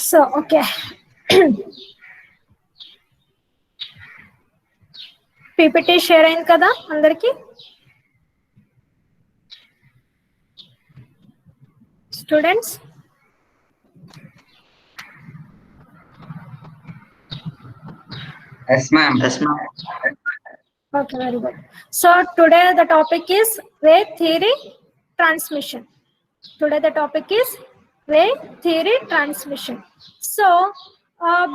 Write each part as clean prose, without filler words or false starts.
So, okay. PPT share అయింది కదా అందరికి students Yes, ma'am. Yes, ma'am. Okay, very good. So today the topic is wave theory transmission. Today the topic is wave theory transmission. So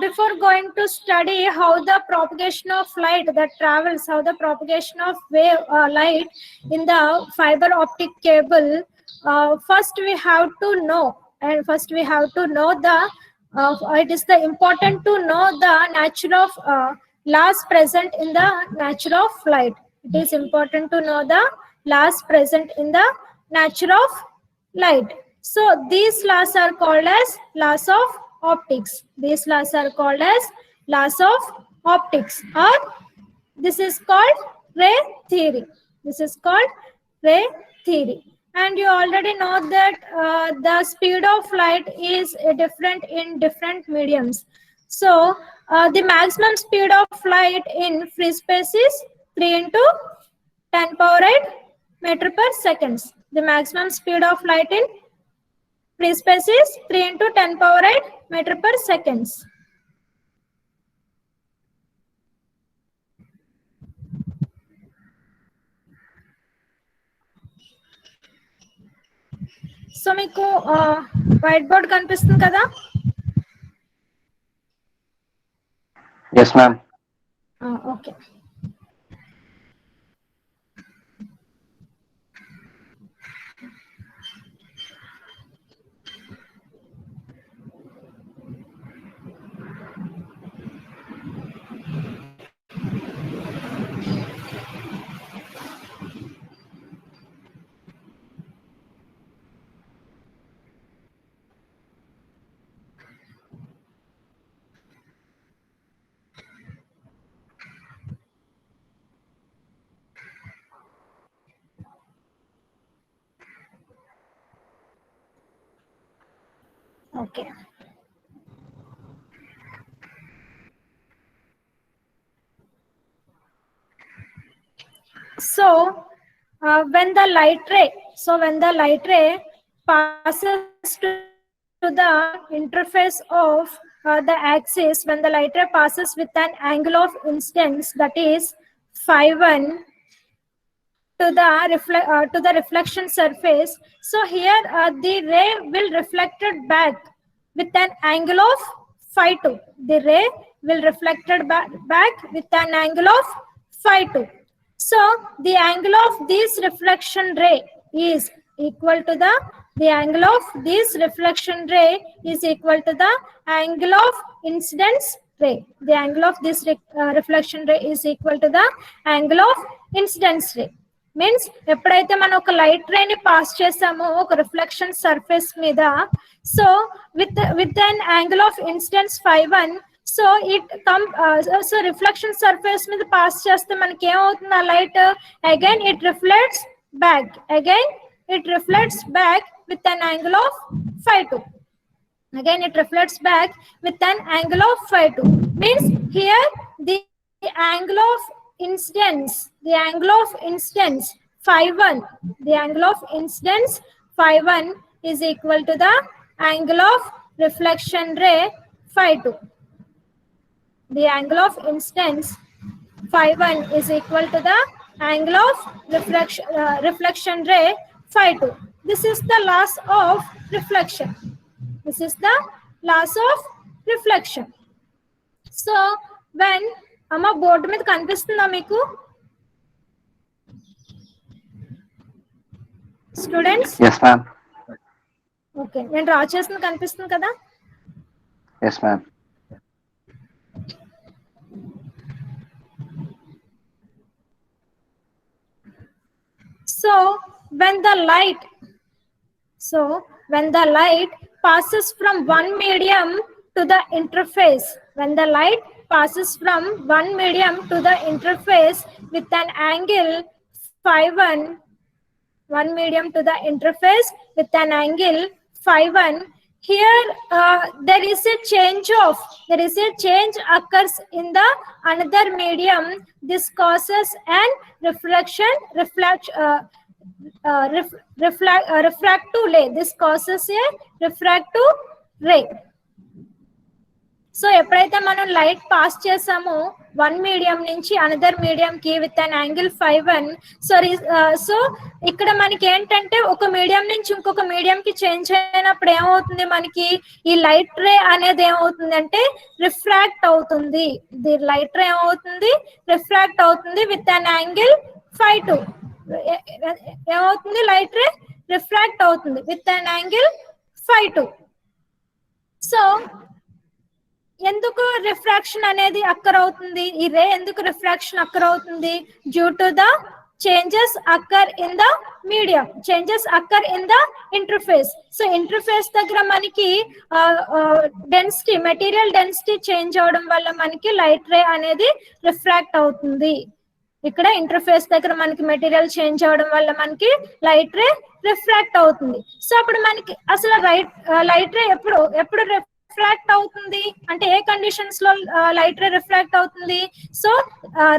before going to study how the propagation of light that travels, how the propagation of wave light in the fiber optic cable, first we have to know the it is the important to know the nature of laws present in the nature of light. It is important to know the laws present in the nature of light. So these laws are called as laws of optics. These laws are called as laws of optics, or this is called ray theory. This is called ray theory. And you already know that the speed of light is different in different mediums. So the maximum speed of light in free space is 3 into 10 power 8 meter per seconds. The maximum speed of light in free space is 3 into 10 power 8 meter per seconds. So మీకు white board కనిపిస్తుంది కదా? Yes, ma'am. Okay. Okay. So when the light ray passes to the interface of the axis, when the light ray passes with an angle of incidence that is phi 1 to the reflection surface, so here the ray will reflected back with an angle of phi 2. The ray will reflected back with an angle of phi 2. So the angle of this reflection ray is equal to the angle of this reflection ray is equal to the angle of incidence ray. The angle of this reflection ray is equal to the angle of incidence ray. Means ఎప్పుడైతే మనం ఒక light ray ని pass చేసామో ఒక reflection surface మీద, so with an angle of incidence phi 1, so so reflection surface మీద pass చేస్తే మనకి ఏమవుతుంది? ఆ light again it reflects back with an angle of phi 2. Again it reflects back with an angle of phi 2. Means here the angle of incidence phi 1, the angle of incidence phi 1 is equal to the angle of reflection ray phi 2. The angle of incidence phi 1 is equal to the angle of reflection ray phi 2. This is the laws of reflection. This is the laws of reflection. So when అమ్మ board మీద కనిపిస్తుందా మీకు students? Yes, ma'am. Okay, నేను draw చేసింది కనిపిస్తుంది కదా? Yes, ma'am. So when the light passes from one medium to the interface, with an angle phi 1, one medium to the interface with an angle phi 1, here there is a change occurs in the another medium. This causes an refractive ray. This causes a refractive ray. So ఎప్పుడైతే మనం light pass చేసామో one medium నుంచి another medium కి with an angle 5 so ఇక్కడ మనకి ఏంటంటే ఒక medium నుంచి ఇంకొక మీడియం కి చేంజ్ అయినప్పుడు ఏమవుతుంది, మనకి ఈ లైట్ రే అనేది ఏమవుతుంది అంటే రిఫ్రాక్ట్ అవుతుంది. ది లైట్ రే ఏమవుతుంది, రిఫ్రాక్ట్ అవుతుంది విత్ అన్ యాంగిల్ 5 ఏమవుతుంది, లైట్ రే రిఫ్రాక్ట్ అవుతుంది విత్ అన్ యాంగిల్ 5. సో ఎందుకు రిఫ్రాక్షన్ అనేది అక్కర్ అవుతుంది, ఈ రే ఎందుకు రిఫ్రాక్షన్ అక్కర్ అవుతుంది, due to the changes అక్కర్ in the medium, changes అక్కర్ in the interface. So interface దగ్గర మనకి డెన్సిటీ, మెటీరియల్ డెన్సిటీ చేంజ్ అవడం వల్ల మనకి లైట్ రే అనేది రిఫ్రాక్ట్ అవుతుంది. ఇక్కడ ఇంటర్ఫేస్ దగ్గర మనకి మెటీరియల్ చేంజ్ అవడం వల్ల మనకి లైట్ రే రిఫ్రాక్ట్ అవుతుంది. సో అప్పుడు మనకి అసలు లైట్ రే ఎప్పుడు రిఫ్రాక్ట్ అవుతుంది అంటే ఏ కండిషన్స్ లో లైట్ రే రిఫ్రాక్ట్ అవుతుంది. So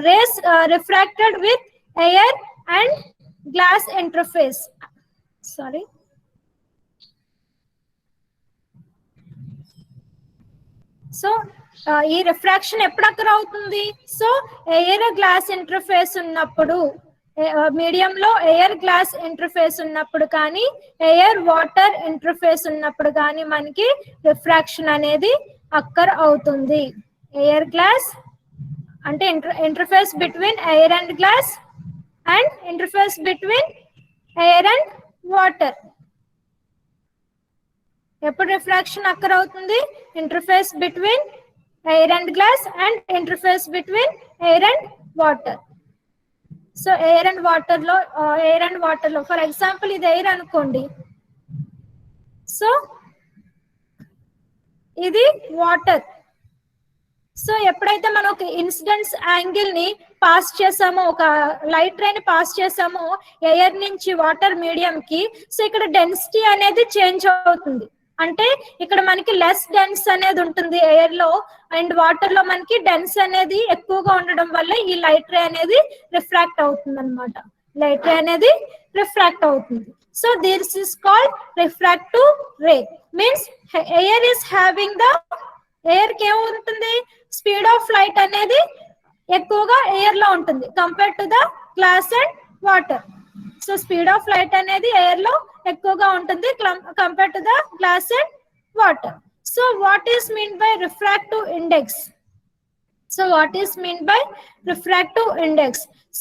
rays refracted with air and glass interface. Sorry, so ఈ రిఫ్రాక్షన్ ఎప్పుడు అక్కర్ అవుతుంది, సో ఎయిర్ గ్లాస్ ఇంటర్ఫేస్ ఉన్నప్పుడు, మీడియం లో ఎయిర్ గ్లాస్ ఇంటర్ఫేస్ ఉన్నప్పుడు కానీ ఎయిర్ వాటర్ ఇంటర్ఫేస్ ఉన్నప్పుడు కానీ మనకి రిఫ్రాక్షన్ అనేది అక్కర్ అవుతుంది. ఎయిర్ గ్లాస్ అంటే interface between air and glass and interface between air and water. ఎప్పుడు రిఫ్రాక్షన్ అక్కర్ అవుతుంది, interface between air and glass and interface between air and water. So air and water లో for example ఇది air అనుకోండి, so ఇది water. So ఎప్పుడైతే మనం ఒక incidence angle ని పాస్ చేసామో, ఒక లైట్ రే ని పాస్ చేసామో ఎయిర్ నుంచి వాటర్ మీడియం కి, సో ఇక్కడ డెన్సిటీ అనేది చేంజ్ అవుతుంది. అంటే ఇక్కడ మనకి లెస్ డెన్స్ అనేది ఉంటుంది ఎయిర్ లో, అండ్ వాటర్ లో మనకి డెన్స్ అనేది ఎక్కువగా ఉండడం వల్ల ఈ లైట్ రే అనేది రిఫ్రాక్ట్ అవుతుంది అనమాట. లైట్ రే అనేది రిఫ్రాక్ట్ అవుతుంది. So this is called refractive ray. Means air is having the, air కి ఏముంటుంది, స్పీడ్ ఆఫ్ లైట్ అనేది ఎక్కువగా ఎయిర్ లో ఉంటుంది compare to the glass and water. So speed of light అనేది ఎయిర్ లో ఎక్కువగా ఉంటుంది compare to the glass and water. So what is mean by refractive index? So what is mean by refractive index?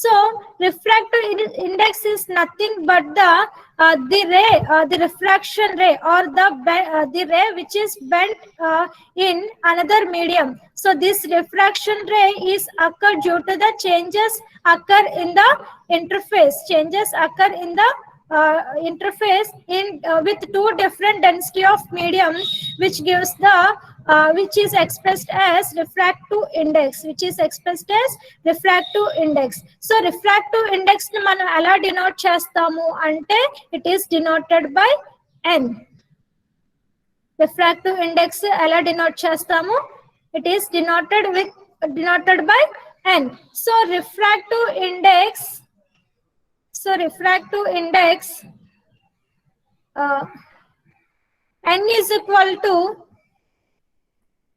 So refractive index is nothing but the ray, the refraction ray, or the ray which is bent in another medium. So this refraction ray is occur due to the changes occur in the interface. Changes occur in the interface in with two different density of medium, which gives the which is expressed as refractive index, which is expressed as refractive index. So refractive index ni manam ela denote chestamu ante it is denoted by n. Refractive index ela denote chestamu, it is denoted by n. So refractive index n is equal to,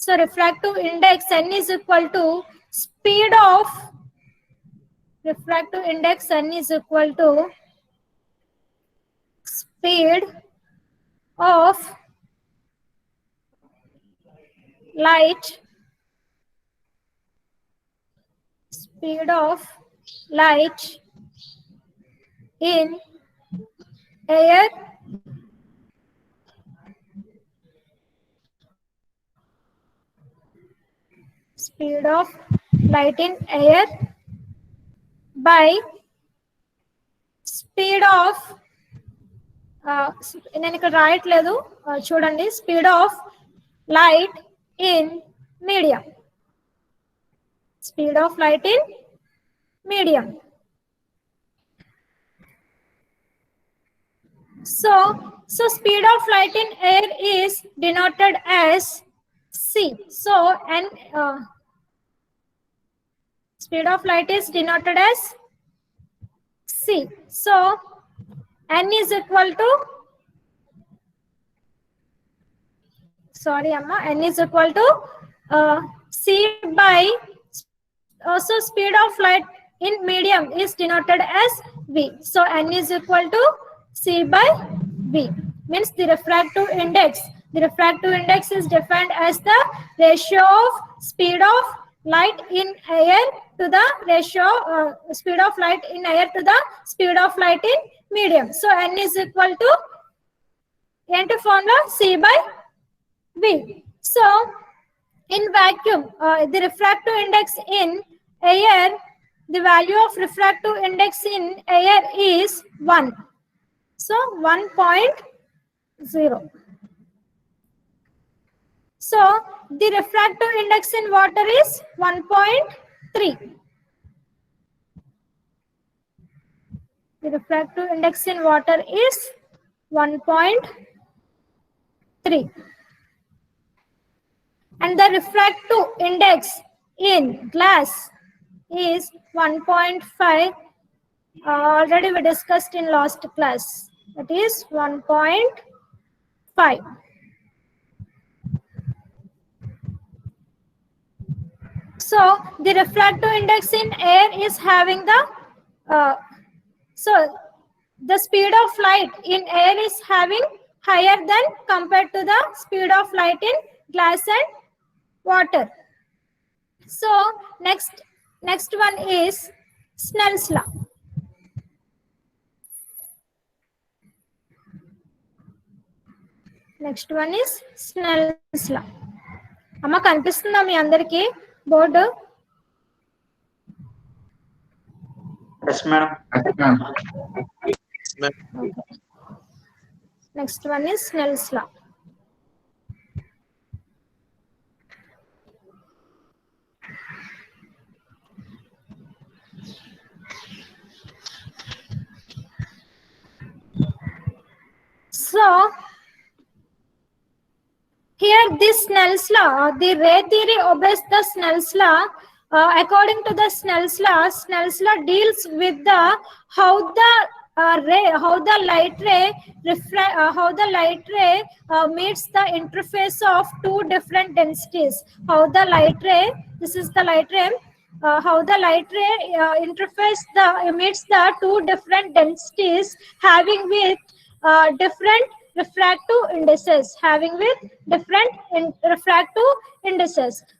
so refractive index n is equal to speed of, refractive index n is equal to speed of light, speed of light in air speed of light in air by speed of నేను ఇక్కడ రాయట్లేదు చూడండి, speed of light in medium, speed of light in medium. So speed of light in air is denoted as c. So speed of light is denoted as c. So n is equal to, sorry Amma, n is equal to c by, so speed of light in medium is denoted as v. So n is equal to c by v, means the refractive index. The refractive index is defined as the ratio of speed of light in air to the ratio speed of light in air to the speed of light in medium. So n is equal to, enter formula, c by v. So in vacuum, the refractive index in air, the value of refractive index in air is 1. So 1.0. So the refractive index in water is 1.3. The refractive index in water is 1.3. And the refractive index in glass is 1.5. Already we discussed in last class. That is 1.5. So the refractive index in air is having the so the speed of light in air is having higher than compared to the speed of light in glass and water. So next one is Snell's law. Next one is Snell's law. అమ్మ కనిపిస్తుందా మీ అందరికి board? Yes, madam. Next one is Snell's law. So here this Snell's law, the ray theory obeys the Snell's law. According to the Snell's law deals with the how the light ray meets the interface of two different densities. How the light ray, this is the light ray, how the light ray meets the two different densities having with different refractive indices,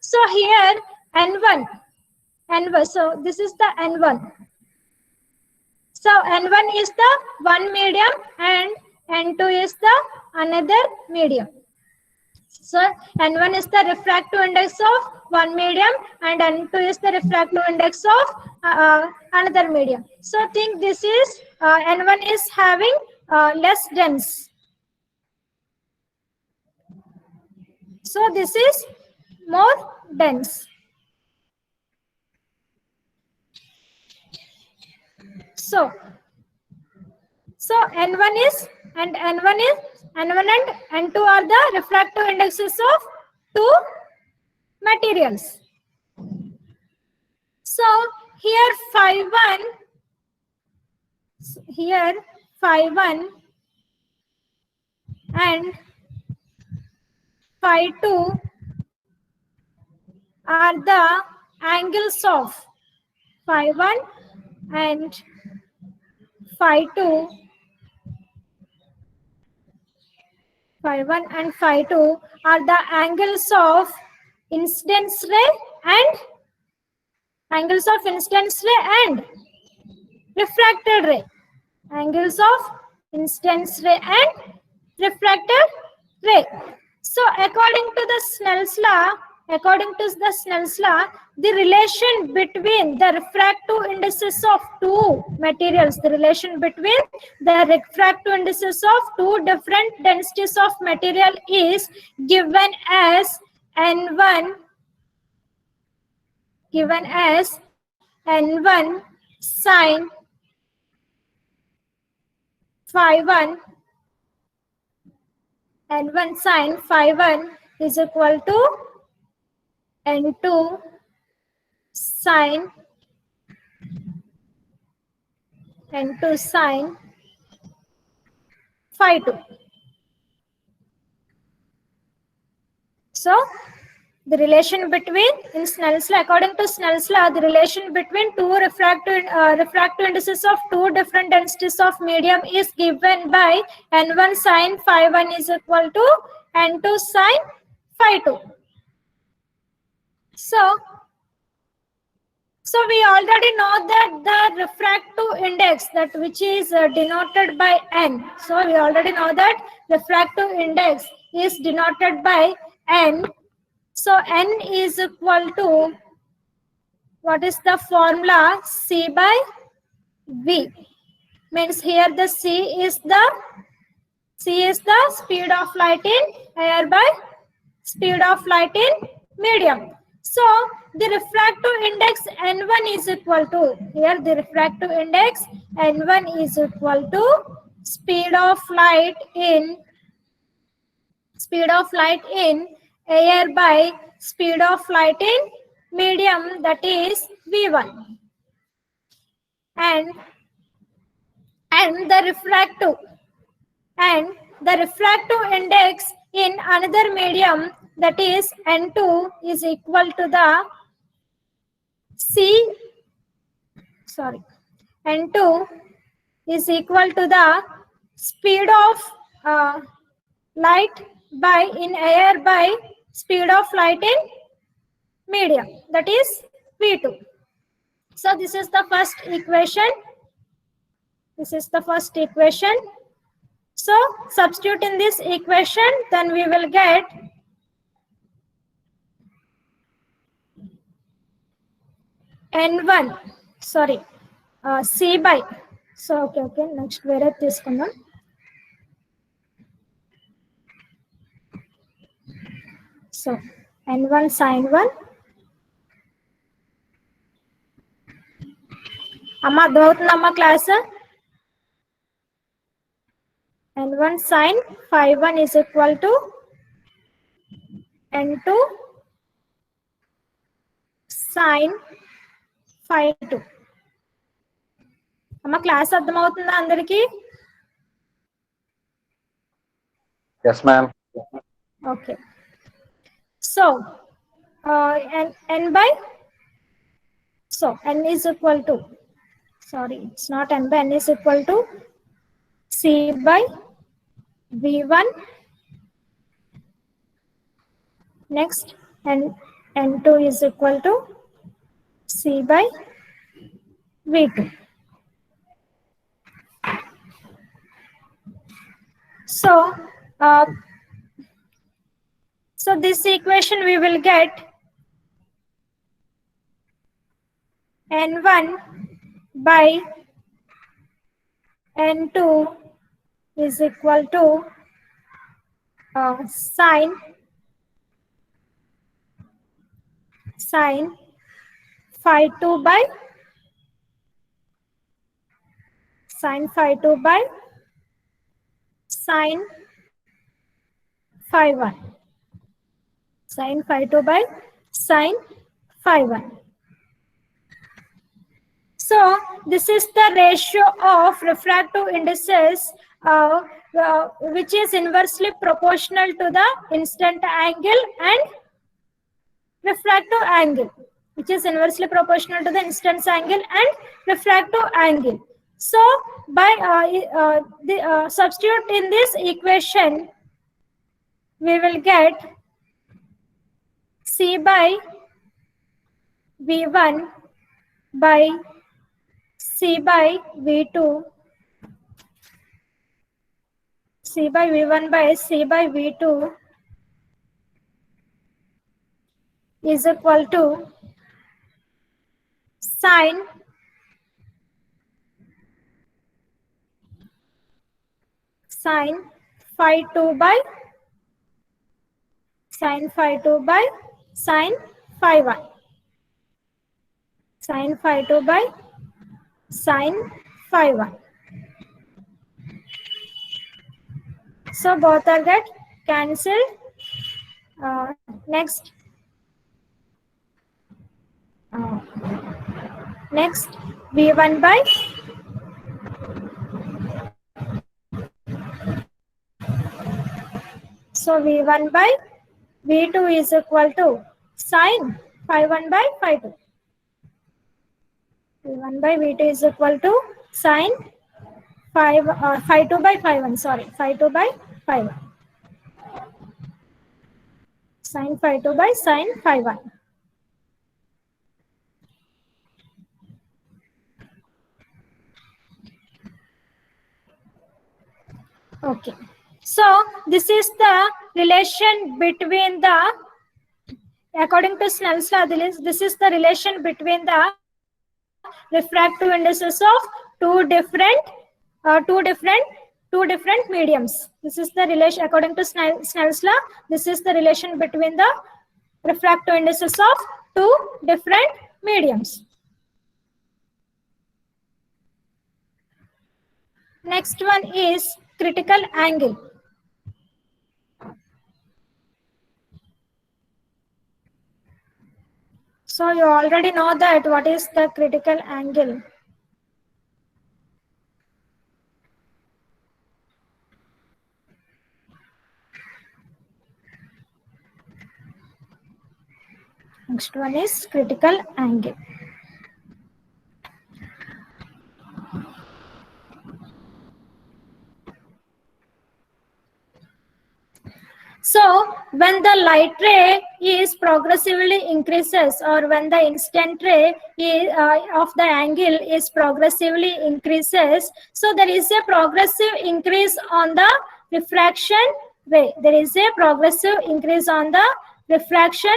So here N1, so this is the N1. So N1 is the one medium and N2 is the another medium. So N1 is the refractive index of one medium and N2 is the refractive index of another medium. So think this is N1 is having less dense. So this is more dense. So N1 and N2 are the refractive indexes of two materials. So here phi1 and phi2 are the angles of phi1 and phi2 are the angles of incidence ray and refracted ray. Angles of incidence ray and refracted ray. So according to the Snell's law, the relation between the refractive indices of two materials, the relation between the refractive indices of two different densities of material is given as N1 sin phi1 N1 sine phi 1 is equal to N2 sine phi 2. So the relation between, in Snell's law, according to Snell's law, the relation between two refractive indices of two different densities of medium is given by N1 sine phi 1 is equal to N2 sine phi 2. So we already know that the refractive index, that which is denoted by N. So we already know that refractive index is denoted by N. So N is equal to, what is the formula? C by V. Means here the C is the speed of light in air by speed of light in medium. So the refractive index N1 is equal to, here the refractive index N1 is equal to speed of light in air by speed of light in medium, that is V1. And the refractive index in another medium, that is N2, is equal to the N2 is equal to the speed of light in air by speed of light in medium, that is V2. So this is the first equation. So substitute in this equation, then we will get N1, C by, so okay, next వేరే తీసుకుందాం. So N1 sin 1, అమ్మ అర్థమవుతుందమ్మా class? N1 sin phi 1 is equal to N2 sin phi 2. అమ్మ class అర్థమవుతుందా అందరికి? Yes, ma'am. Okay. So N by, so N is equal to, it's not N by, N is equal to C by V1. Next, N2 is equal to C by V2. So this equation we will get N1 by N2 is equal to sin phi 2 by sin phi 2 by sin phi 1. Sin phi 2 by sin phi 1. So this is the ratio of refractive indices which is inversely proportional to the incident angle and refractive angle, which is inversely proportional to the incident angle and refractive angle. So by substitute in this equation, we will get C by V1 by C by V2, C by V1 by C by V2 is equal to sin phi 2 by sin phi 2 by sin phi 1. Sin phi 2 by sin phi 1. So both are get cancelled. Next. Next, V1 by so V1 by V2 is equal to sine phi1 by phi2. V1 by V2 is equal to sine phi2 by phi1. Sorry, phi2 by phi1. Sine phi2 by sine phi1. Okay. So this is the relation between the, according to Snell's law, this is the relation between the refractive indices of two different mediums. This is the relation according to Snell's law. This is the relation between the refractive indices of two different mediums. Next one is critical angle. So you already know that what is the critical angle. Next one is critical angle. So when the light ray is progressively increases, or when the incident ray of the angle is progressively increases, so there is a progressive increase on the refraction ray. There is a progressive increase on the refraction.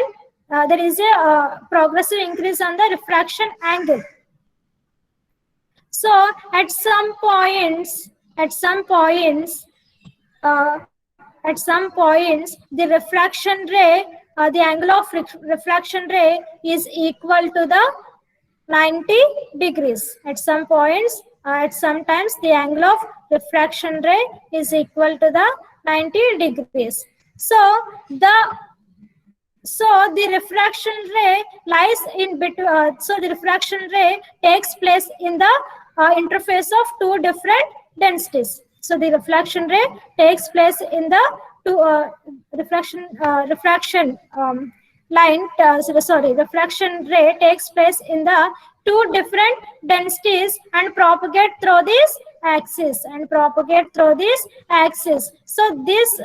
There is a progressive increase on the refraction angle. So at some points, the refraction ray, the angle of refraction ray is equal to the 90 degrees. At some points, at sometimes the angle of refraction ray is equal to the 90 degrees. So the refraction ray lies in between. So the refraction ray takes place in the interface of two different densities. So the reflection ray takes place in the refraction ray takes place in the two different densities and propagate through this axis. So this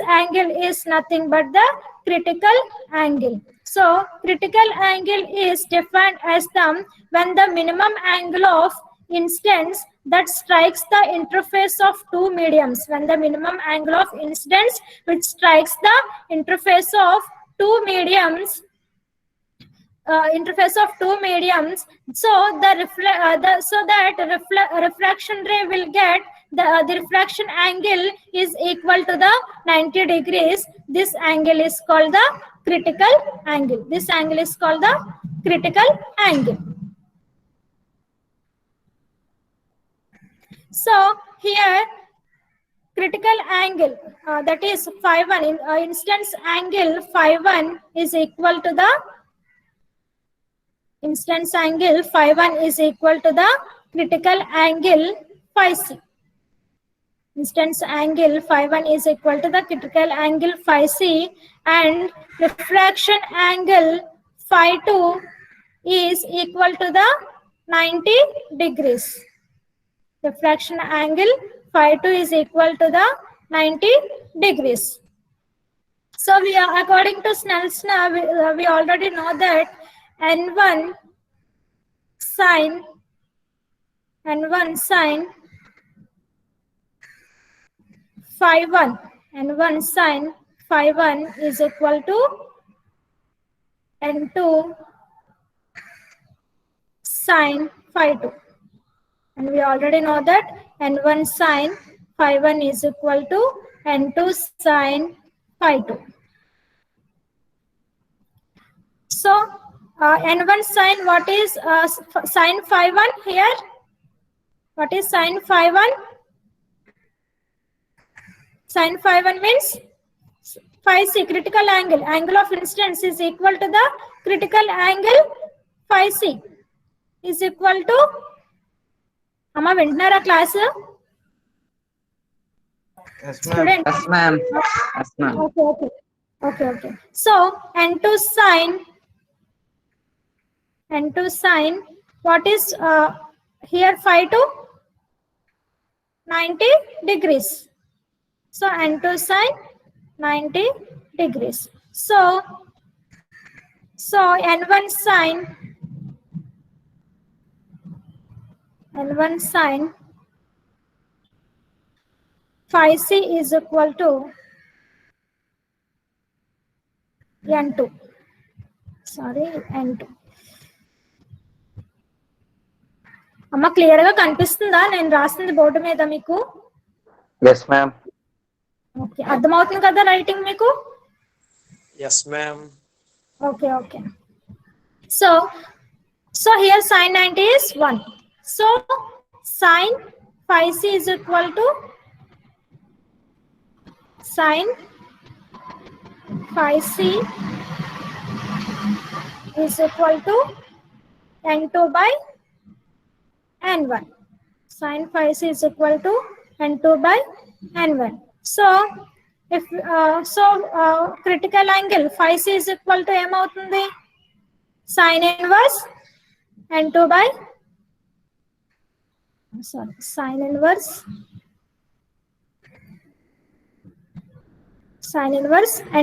angle is nothing but the critical angle. So critical angle is defined as when the minimum angle of incidence that strikes the interface of two mediums. When the minimum angle of incidence which strikes the interface of two mediums. So refraction ray will get the refraction angle is equal to the 90 degrees. This angle is called the critical angle. So here critical angle, that is phi1, instance angle phi1 is equal to the critical angle phi c. Instance angle phi1 is equal to the critical angle phi c, and refraction angle phi2 is equal to the 90 degrees. Refraction angle phi2 is equal to the 90 degrees. So according to Snell's law, we already know that N1 sine phi1 is equal to N2 sine phi2. And we already know that N1 sine phi1 is equal to N2 sine phi2. So N1 sine, what is sine phi1 here? What is sine phi1? Sin phi 1 means phi c, critical angle. Angle of incidence is equal to the critical angle phi c is equal to, amma vintunnara class? Yes, ma'am. Student. Yes, ma'am. Yes, ma'am. Okay. So N2 sine, what is here phi 2? 90 degrees. So N2 sine 90 degrees. So N1 sine phi c is equal to N2. Sorry, N2. అమ్మ clear గా కనిపిస్తుందా నేను రాసింది board మీద మీకు? Yes, ma'am. Okay, అర్థమవుతుంది కదా writing మీకు? Yes, ma'am. Okay. So here sin 90 is 1. So sin phi c is equal to sin phi c is equal to N2 by N1. Sin phi c is equal to N2 by N1. So if critical angle phi c is equal to ఏమవుతుంది? Sin inverse N2 by sin inverse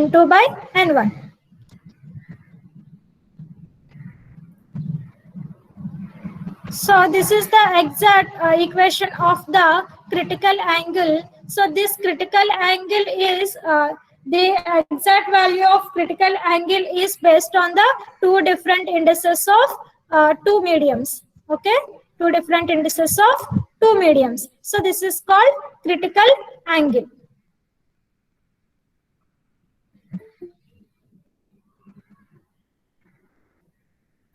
N2 by N1. So this is the exact equation of the critical angle. So this critical angle is the exact value of critical angle is based on the two different indices of two mediums. Okay, two different indices of two mediums. So this is called critical angle.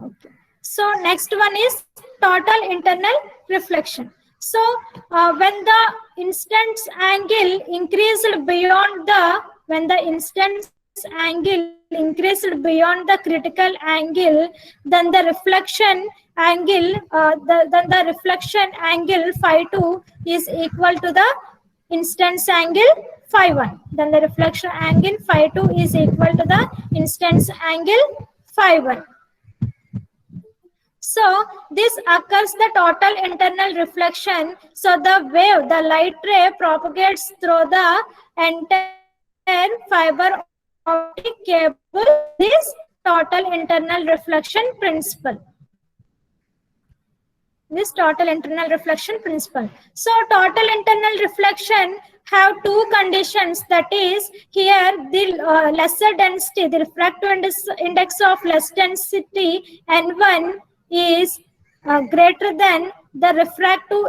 Okay. So next one is total internal reflection. So when the incidence angle increased beyond the critical angle, then the reflection angle phi 2 is equal to the incidence angle phi 1. Then the reflection angle phi 2 is equal to the incidence angle phi 1. So this occurs the total internal reflection. So the light ray propagates through the entire fiber optic cable. This total internal reflection principle. So total internal reflection have two conditions. That is, here the lesser density, the refractive index of less density N1 is greater than the refractive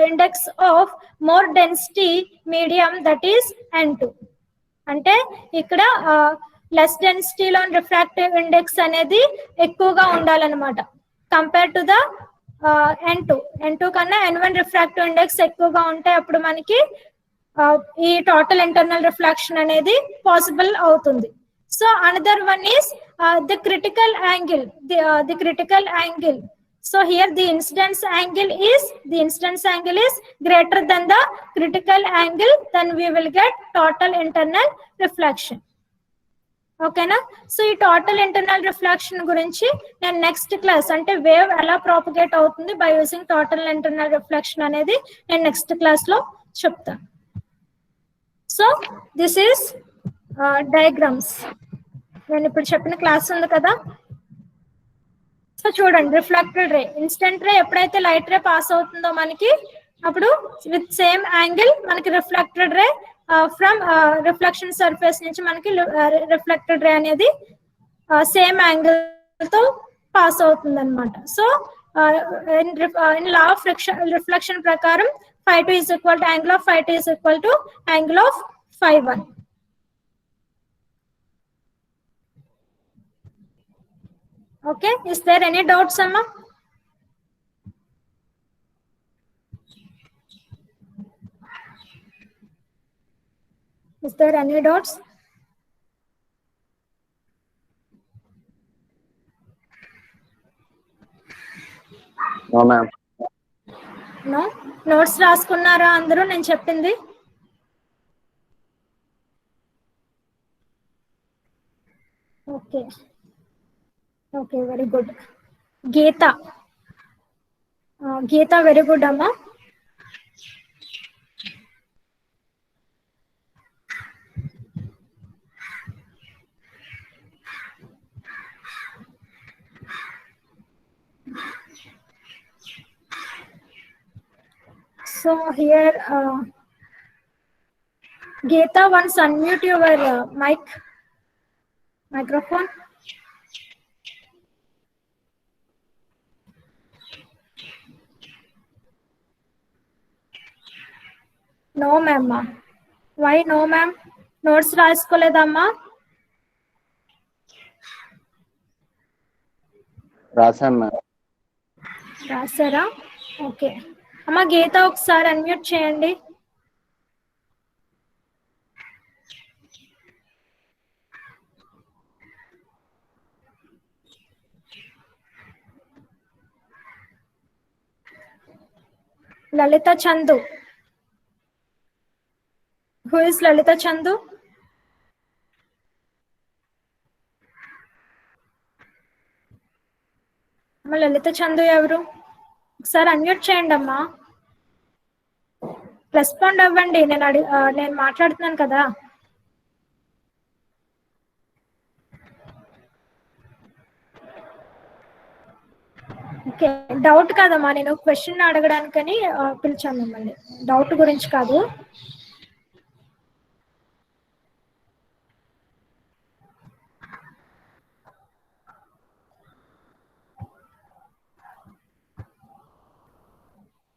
index of more density medium, that is N2. అంటే ఇక్కడ less డెన్సిటీలో refractive index అనేది ఎక్కువగా ఉండాలన్నమాట compare to the N2 కన్నా N1 refractive index ఎక్కువగా ఉంటే అప్పుడు మనకి ఈ టోటల్ ఇంటర్నల్ రిఫ్లెక్షన్ అనేది పాసిబుల్ అవుతుంది. So another one is the critical angle. The critical angle. So here the incidence angle is greater than the critical angle. Then we will get total internal reflection. Okay na? So ఈ total internal reflection గురించి నేను next class అంటే wave ఎలా propagate అవుతుంది by using total internal reflection అనేది నేను next class లో చెప్తాను. So this is diagrams. నేను ఇప్పుడు చెప్పిన క్లాస్ ఉంది కదా. సో చూడండి, రిఫ్లెక్టెడ్ రే, ఇన్స్టెంట్ రే ఎప్పుడైతే లైట్ రే పాస్ అవుతుందో మనకి అప్పుడు విత్ సేమ్ యాంగిల్ మనకి reflected ray from reflection surface నుంచి మనకి రిఫ్లెక్టెడ్ రే అనేది సేమ్ యాంగిల్ తో పాస్ అవుతుంది అనమాట. So in law of reflection ప్రకారం phi 2 is equal to angle of phi 2 is equal to angle of phi 1. Okay, is there any doubts, Amma? Is there any doubts? No, ma'am. No? Notes రాసుకున్నారా అందరూ నేను చెప్పింది? Okay okay, very good. Geetha, Geetha very good అమ్మా. So here, Geeta, once unmute your microphone. No, ma'am. Why no, ma'am? Notes రాసుకోలేదమ్మా? రాశాను ma'am. రాసారా? Okay అమ్మా. గీత ఒకసారి unmute చేయండి. లలిత Chandu. Who is లలిత చందు? అమ్మా లలిత చందు ఎవరు? ఒకసారి అన్మ్యూట్ చేయండి అమ్మా. రెస్పాండ్ అవ్వండి. నేను మాట్లాడుతున్నాను కదా. ఓకే, డౌట్ కాదమ్మా, నేను క్వశ్చన్ అడగడానికని పిలిచాను మిమ్మల్ని. డౌట్ గురించి కాదు.